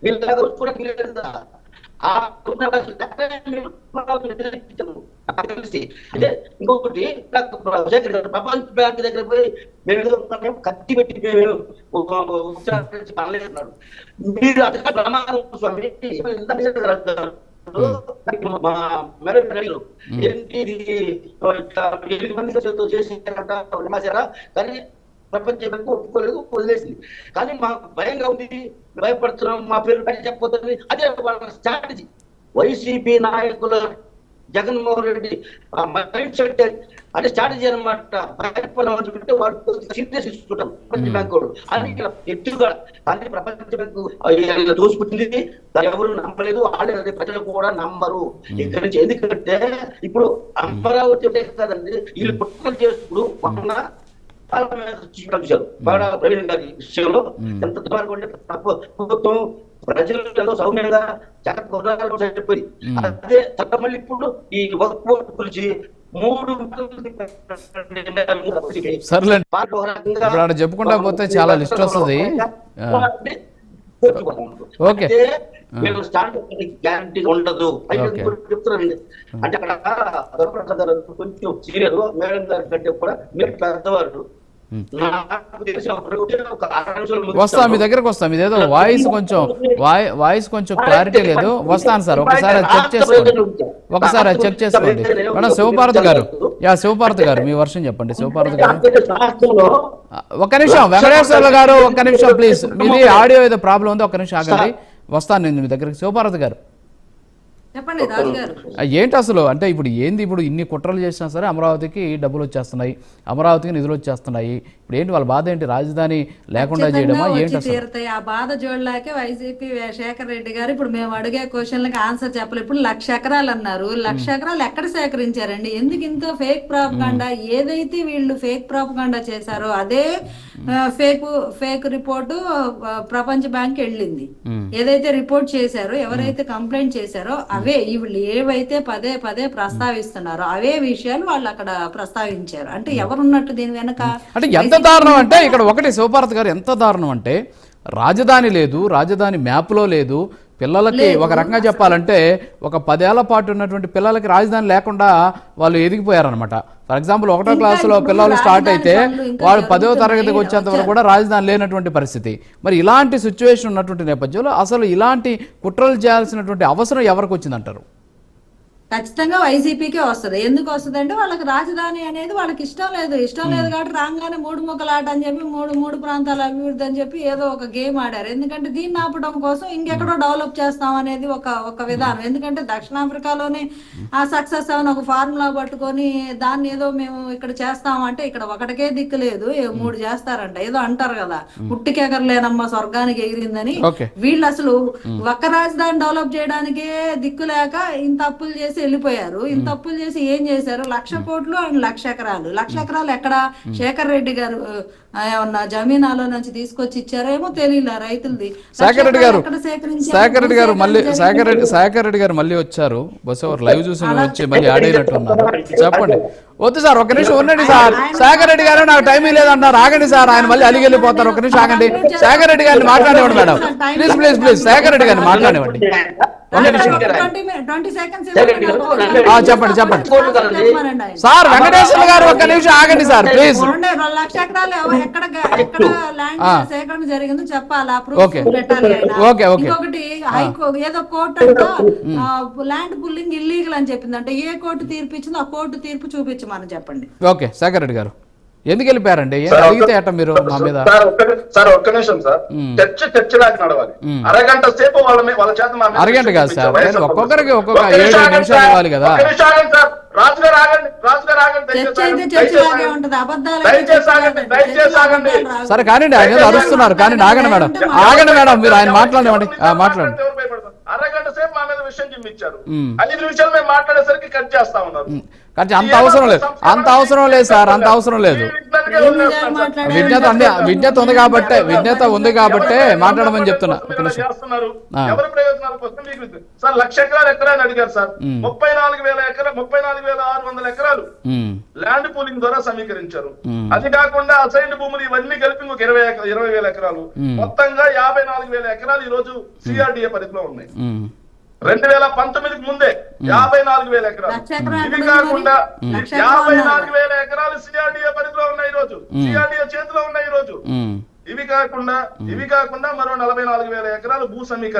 వీళ్ళ కూడా తెలిసి అంటే ఇంకొకటి ప్రపంచ బ్యాంక్ దగ్గర పోయి మేము కత్తి పెట్టి పనలేదన్నారు. మీరు అక్కడ ప్రమాదం స్వామి చేసారా కానీ ప్రపంచ బ్యాంకు ఒప్పుకోలేదు, వదిలేసింది. కానీ మాకు భయంగా ఉంది, భయపడుతున్నాం, మా పేరు పని చెప్పబోతుంది. అదే వాళ్ళ స్ట్రాటజీ. వైసీపీ నాయకుల జగన్మోహన్ రెడ్డి మైండ్ సెట్ అంటే స్ట్రాటజీ అనమాట. భయపడాలంటే వాడు సీరియస్ ఇస్తుంటాం ప్రపంచ బ్యాంకు అని ఇక్కడ ఎత్తుగా. కానీ ప్రపంచ బ్యాంకు దోసుకుంటుంది, ఎవరు నమ్మలేదు, ఆడే ప్రజలు కూడా నమ్మరు ఇక్కడి నుంచి. ఎందుకంటే ఇప్పుడు అమరావతి కదండి, వీళ్ళు పుట్టలు చేస్తూ ప్రవీణ్ గారి విషయంలో ఎంత దుర్మార్గం అంటే ప్రభుత్వం ప్రజలు ఎంతో సౌమ్యంగా చెప్పిపోయి అదే చట్టం మళ్ళీ ఇప్పుడు ఈ వర్క్ గురించి 3 చెప్పుకుంటా పోతే చాలా లిస్ట్ వస్తుంది. ఓకే గ్యారంటీ ఉండదు చెప్తున్నారండి. అంటే అక్కడ కొంచెం సీనియర్ మేడం గారి కంటే కూడా మీరు పెద్దవారు. వస్తా మీ దగ్గరకు వస్తాం. ఇదేదో వాయిస్ కొంచెం క్లారిటీ లేదు. వస్తాను సార్, ఒకసారి అది చెక్ చేసుకోండి. మేడం శివపార్వతి గారు, శివపార్వతి గారు మీ వర్షం చెప్పండి. శివపార్వతి గారు ఒక్క నిమిషం. వెంకటేశ్వర్లు గారు ఒక్క నిమిషం ప్లీజ్. మీది ఆడియో ఏదో ప్రాబ్లం ఉంది, ఒక్క నిమిషం ఆగండి, వస్తాను నేను మీ దగ్గరికి. శివపార్వతి గారు చెప్పండి రాజు గారు. ఏంటి అసలు అంటే ఇప్పుడు ఏంది, ఇప్పుడు ఇన్ని కుట్రలు చేసినా సరే అమరావతికి డబ్బులు వచ్చేస్తున్నాయి, అమరావతికి నిధులు వచ్చేస్తున్నాయి. ఇప్పుడు ఏంటి వాళ్ళ బాధ ఏంటి? రాజధాని లేకుండా చేయడమా ఏంటి? తీరుతాయి ఆ బాధ జోడలాకే వైసీపీ శేఖర్ రెడ్డి గారు ఇప్పుడు మేము అడిగే క్వశ్చన్లకి ఆన్సర్ చెప్పలేదు. ఇప్పుడు 1,00,000 ఎకరాలు అన్నారు. 1,00,000 ఎకరాలు ఎక్కడ సేకరించారండి? ఎందుకు ఇంత ఫేక్ ప్రాపగాండా? ఏదైతే వీళ్ళు ఫేక్ ప్రాపగాండా చేశారో అదే ఫేక్ రిపోర్టు ప్రపంచ బ్యాంక్ వెళ్ళింది. ఏదైతే రిపోర్ట్ చేశారో, ఎవరైతే కంప్లైంట్ చేశారో అవే వీళ్ళు ఏవైతే పదే పదే ప్రస్తావిస్తున్నారో అవే విషయాలు వాళ్ళు అక్కడ ప్రస్తావించారు. అంటే ఎవరున్నట్టు దీని వెనక? అంటే ఎంత దారుణం అంటే ఇక్కడ ఒకటి శివపార్వతి గారు, ఎంత దారుణం అంటే రాజధాని లేదు, రాజధాని మ్యాప్లో లేదు. పిల్లలకి ఒక రకంగా చెప్పాలంటే ఒక 10 ఏళ్ల పాటు ఉన్నటువంటి పిల్లలకి రాజధాని లేకుండా వాళ్ళు ఎదిగిపోయారనమాట. ఫర్ ఎగ్జాంపుల్ 1వ క్లాసులో పిల్లలు స్టార్ట్ అయితే వాళ్ళు 10వ తరగతికి వచ్చేంత వరకు కూడా రాజధాని లేనటువంటి పరిస్థితి. మరి ఇలాంటి సిచ్యువేషన్ ఉన్నటువంటి నేపథ్యంలో అసలు ఇలాంటి కుట్రలు చేయాల్సినటువంటి అవసరం ఎవరికి వచ్చిందంటారు? ఖచ్చితంగా వైసీపీకే వస్తుంది. ఎందుకు వస్తుంది అంటే వాళ్ళకి రాజధాని అనేది వాళ్ళకి ఇష్టం లేదు కాబట్టి రాగానే 3 ముక్కలాట అని చెప్పి మూడు ప్రాంతాల అభివృద్ధి అని చెప్పి ఏదో ఒక గేమ్ ఆడారు. ఎందుకంటే దీన్ని ఆపడం కోసం ఇంకెక్కడో డెవలప్ చేస్తాం అనేది ఒక విధానం. ఎందుకంటే దక్షిణాఫ్రికాలోనే ఆ సక్సెస్ అని ఒక ఫార్ములా పట్టుకొని దాన్ని ఏదో మేము ఇక్కడ చేస్తాం అంటే ఇక్కడ ఒకటికే దిక్కు లేదు, 3 చేస్తారంట. ఏదో అంటారు కదా, పుట్టికెగరలేనమ్మ స్వర్గానికి ఎగిరిందని. వీళ్ళు అసలు ఒక్క రాజధాని డెవలప్ చేయడానికే దిక్కు లేక ఇంత అప్పులు చేసి వెళ్ళిపోయారు. ఇంత అప్పులు చేసి ఏం చేశారు? 1,00,000 కోట్లు అండ్ 1,00,000 ఎకరాలు. 1,00,000 ఎకరాలు ఎక్కడ శేఖర్ రెడ్డి గారు ఏమన్నా జమీనాలో నుంచి తీసుకొచ్చి ఇచ్చారేమో తెలియలే రైతులది. శేఖర్ రెడ్డి గారు మళ్ళీ వచ్చారు. బస్ లైవ్ చూసి వచ్చి మళ్ళీ ఆడేనట్టు ఉన్నారు. చెప్పండి. వద్దు సార్, ఒక్క నిమిషం ఉండండి సార్. శేఖర్ రెడ్డి గారు నాకు టైం లేదన్నారు, ఆగండి సార్. ఆయన మళ్ళీ అలిగి వెళ్ళిపోతారు. ఒక్క నిమిషం ఆగండి. శేఖర్ రెడ్డి గారిని మాట్లాడేవాడు మేడం, ప్లీజ్ శేఖర్ రెడ్డి గారిని మాట్లాడేవాడి. చెప్పండి సార్. వెంకటేశ్వర గారు ఒక్క నిమిషం ఆగండి సార్ ప్లీజ్. 1,00,000 ఎకరాలు ఎక్కడ ల్యాండ్ సేకరణ జరిగిందో చెప్పాలా, ప్రూఫ్ పెట్టాలి. ఇంకొకటి హైకోర్టు ఏదో కోర్టు అంట ల్యాండ్ పుల్లింగ్ ఇల్లీగల్ అని చెప్పింది. అంటే ఏ కోర్టు తీర్పు ఇచ్చిందో ఆ కోర్టు తీర్పు చూపించమని చెప్పండి. ఓకే శేఖర్ రెడ్డి గారు ఎందుకు వెళ్ళిపోయారండి? అడిగితే అట్ట మీరు మా మీద. సార్ ఒక్క నిమిషం సార్, చర్చ లాగా నడవాలి. అరగంట సేపు వాళ్ళ చేత అరగంట కాదు సార్, ఒక్కొక్కరికి ఒక్కొక్క 7 నిమిషాలు ఇవ్వాలి కదా. రాజుగారు ఆగండి, సరే కానివ్వండి. ఆయన అరుస్తున్నారు కానీ ఆగండి మేడం, మీరు ఆయన మాట్లాడండి. అరగంట సేపు మా మీద విషయం జిమ్మిచ్చారు. 5 నిమిషాలు మేము మాట్లాడేసరికి కట్ చేస్తా ఉన్నారు. కానీ అంత అవసరం లేదు, అంత అవసరం లేదు సార్, అంత అవసరం లేదు. విజ్ఞత ఉంది కాబట్టే మాట్లాడమని చెప్తున్నా. చేస్తున్నారు ఎవరి ప్రయోజనాల కోసం? మీకు సార్ 1,00,000 ఎకరాలు ఎకరాన్ని అడిగారు సార్. 34,600 ఎకరాలు ల్యాండ్ పూలింగ్ ద్వారా సమీకరించారు. అది కాకుండా అసైన్డ్ భూములు ఇవన్నీ కలిపి ఇంకొక 20,000 ఎకరాలు, మొత్తంగా 54,000 ఎకరాలు ఈ రోజు సిఆర్డిఏ పరిధిలో ఉన్నాయి. 2019కి ముందే 54,000 ఎకరాలు. ఇది కాకుండా 54,000 ఎకరాలు సిఆర్డిఏ పరిధిలో ఉన్నాయి ఈ రోజు, సిఆర్డిఏ చేతిలో ఉన్నాయి ఈ రోజు. ఇవి కాకుండా మరో 44,000 ఎకరాలు భూ సమీకరణ